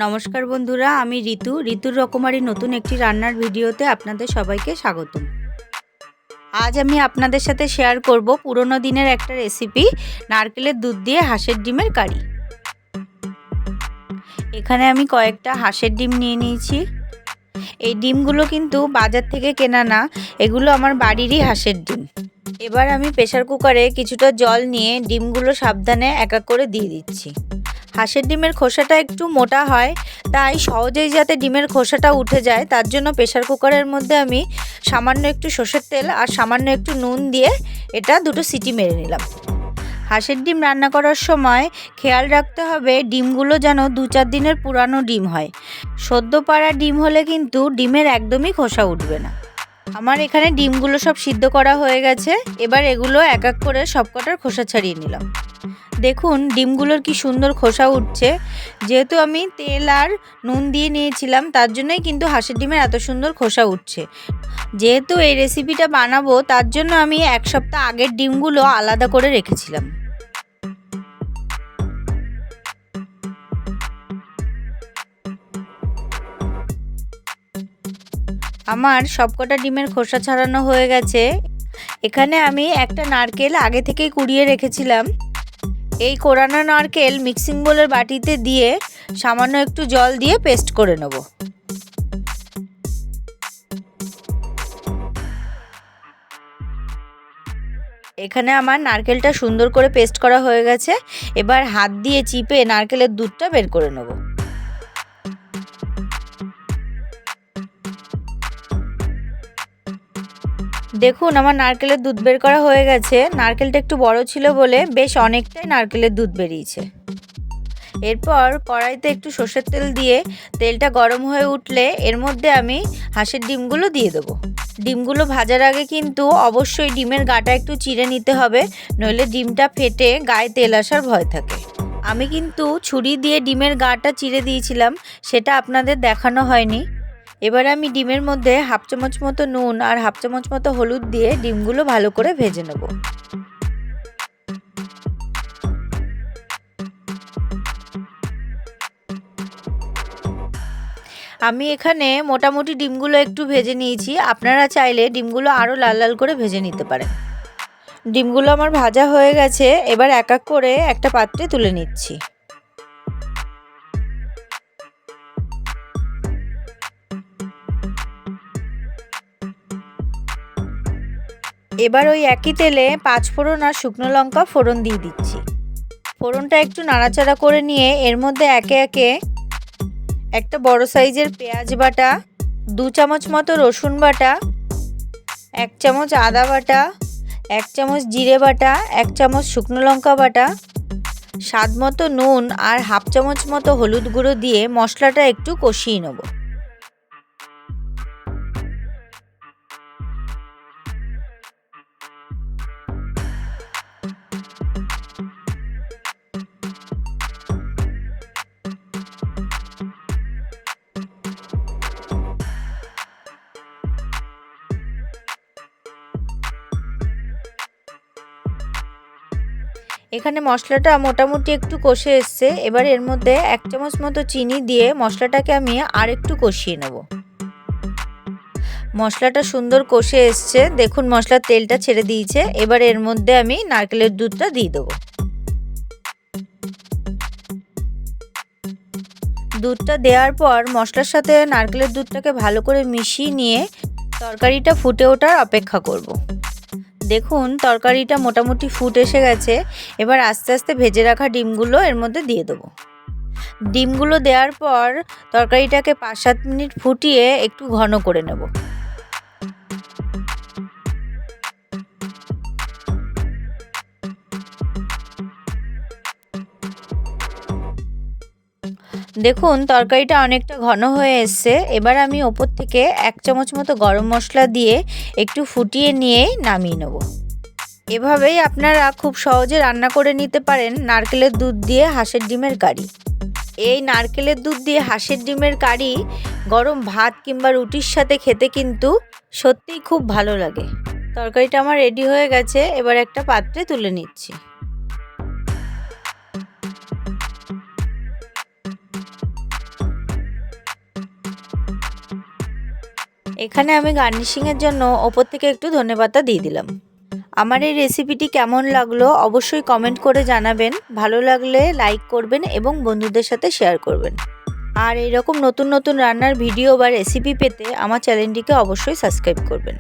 নমস্কার বন্ধুরা, আমি ঋতুর রকমারি নতুন একটি রান্নার ভিডিওতে আপনাদের সবাইকে স্বাগতম। আজ আমি আপনাদের সাথে শেয়ার করব পুরনো দিনের একটা রেসিপি, নারকেলের দুধ দিয়ে হাঁসের ডিমের কারি। এখানে আমি কয়েকটা হাঁসের ডিম নিয়ে নিয়েছি। এই ডিমগুলো কিন্তু বাজার থেকে কেনা না, এগুলো আমার বাড়িরই হাঁসের ডিম। এবার আমি প্রেসার কুকারে কিছুটা জল নিয়ে ডিমগুলো সাবধানে এক এক করে দিয়ে দিচ্ছি। হাঁসের ডিমের খোসাটা একটু মোটা হয়, তাই সহজেই যাতে ডিমের খোসাটা উঠে যায় তার জন্য প্রেসার কুকারের মধ্যে আমি সামান্য একটু সর্ষের তেল আর সামান্য একটু নুন দিয়ে এটা দুটো সিটি মেরে নিলাম। হাঁসের ডিম রান্না করার সময় খেয়াল রাখতে হবে ডিমগুলো যেন 2-4 দিনের পুরানো ডিম হয়। সদ্য পাড়া ডিম হলে কিন্তু ডিমের একদমই খোসা উঠবে না। আমার এখানে ডিমগুলো সব সিদ্ধ করা হয়ে গেছে। এবার এগুলো এক এক করে সবকটার খোসা ছাড়িয়ে নিলাম। দেখুন ডিমগুলোর কি সুন্দর খোসা উঠছে। যেহেতু আমি তেল আর নুন দিয়ে নিয়েছিলাম তার জন্যই কিন্তু হাঁসের ডিমের এত সুন্দর খোসা উঠছে। যেহেতু এই রেসিপিটা বানাবো তার জন্য আমি 1 সপ্তাহ আগের ডিমগুলো আলাদা করে রেখেছিলাম। আমার সবকটা ডিমের খোসা ছাড়ানো হয়ে গেছে। এখানে আমি একটা নারকেল আগে থেকেই কুড়িয়ে রেখেছিলাম। এই কোরানো নারকেল মিক্সিং বোলের বাটিতে দিয়ে সামান্য একটু জল দিয়ে পেস্ট করে নেব। এখানে আমার নারকেলটা সুন্দর করে পেস্ট করা হয়ে গেছে। এবার হাত দিয়ে চিপে নারকেলের দুধটা বের করে নেব। দেখুন আমার নারকেলের দুধ বের করা হয়ে গেছে। নারকেলটা একটু বড় ছিল বলে বেশ অনেকটাই নারকেলের দুধ বেরিয়েছে। এরপর কড়াইতে একটু সর্ষের তেল দিয়ে তেলটা গরম হয়ে উঠলে এর মধ্যে আমি হাঁসের ডিমগুলো দিয়ে দেবো। ডিমগুলো ভাজার আগে কিন্তু অবশ্যই ডিমের গাটা একটু চিড়ে নিতে হবে, নইলে ডিমটা ফেটে গায়ে তেল আসার ভয় থাকে। আমি কিন্তু ছুরি দিয়ে ডিমের গাটা চিড়ে দিয়েছিলাম, সেটা আপনাদের দেখানো হয়নি। এবার আমি ডিমের মধ্যে 1/2 চামচ মতো নুন আর 1/2 চামচ মতো হলুদ দিয়ে ডিমগুলো ভালো করে ভেজে নেব। আমি এখানে মোটামুটি ডিমগুলো একটু ভেজে নিয়েছি। আপনারা চাইলে ডিমগুলো আরও লাল লাল করে ভেজে নিতে পারেন। ডিমগুলো আমার ভাজা হয়ে গেছে। এবার এক এক করে একটা পাত্রে তুলে নিচ্ছি। এবার ওই একই তেলে 5 ফোড়ন আর শুকনো লঙ্কা ফোড়ন দিয়ে দিচ্ছি। ফোড়নটা একটু নাড়াচাড়া করে নিয়ে এর মধ্যে একে একে একটা বড় সাইজের পেঁয়াজ বাটা, 2 চামচ মতো রসুন বাটা, 1 চামচ আদা বাটা, 1 চামচ জিরে বাটা, 1 চামচ শুকনো লঙ্কা বাটা, স্বাদ মতো নুন আর 1/2 চামচ মতো হলুদ গুঁড়ো দিয়ে মশলাটা একটু কষিয়ে নেব। এখানে মশলাটা মোটামুটি একটু কষে এসছে। এবার এর মধ্যে 1 চামচ মতো চিনি দিয়ে মশলাটাকে আমি আর একটু কষিয়ে নেব। মশলাটা সুন্দর কষে এসছে। দেখুন মশলার তেলটা ছেড়ে দিয়েছে। এবার এর মধ্যে আমি নারকেলের দুধটা দিয়ে দেবো। দুধটা দেওয়ার পর মশলার সাথে নারকেলের দুধটাকে ভালো করে মিশিয়ে নিয়ে তরকারিটা ফুটে ওঠার অপেক্ষা করব। দেখুন তরকারিটা মোটামুটি ফুট এসে গেছে। এবার আস্তে আস্তে ভেজে রাখা ডিমগুলো এর মধ্যে দিয়ে দেবো। ডিমগুলো দেওয়ার পর তরকারিটাকে 5-7 মিনিট ফুটিয়ে একটু ঘন করে নেব। দেখুন তরকারিটা অনেকটা ঘন হয়ে এসছে। এবার আমি ওপর থেকে 1 চামচ মতো গরম মশলা দিয়ে একটু ফুটিয়ে নিয়ে নামিয়ে নেব। এভাবেই আপনারা খুব সহজে রান্না করে নিতে পারেন নারকেলের দুধ দিয়ে হাঁসের ডিমের কারি। এই নারকেলের দুধ দিয়ে হাঁসের ডিমের কারি গরম ভাত কিংবা রুটির সাথে খেতে কিন্তু সত্যিই খুব ভালো লাগে। তরকারিটা আমার রেডি হয়ে গেছে। এবার একটা পাত্রে তুলে নিচ্ছি। এখানে আমি গার্নিশিংয়ের জন্য ওপর থেকে একটু ধনেপাতা দিয়ে দিলাম। আমার এই রেসিপিটি কেমন লাগলো অবশ্যই কমেন্ট করে জানাবেন। ভালো লাগলে লাইক করবেন এবং বন্ধুদের সাথে শেয়ার করবেন। আর এরকম নতুন নতুন রান্নার ভিডিও বা রেসিপি পেতে আমার চ্যানেলটিকে অবশ্যই সাবস্ক্রাইব করবেন।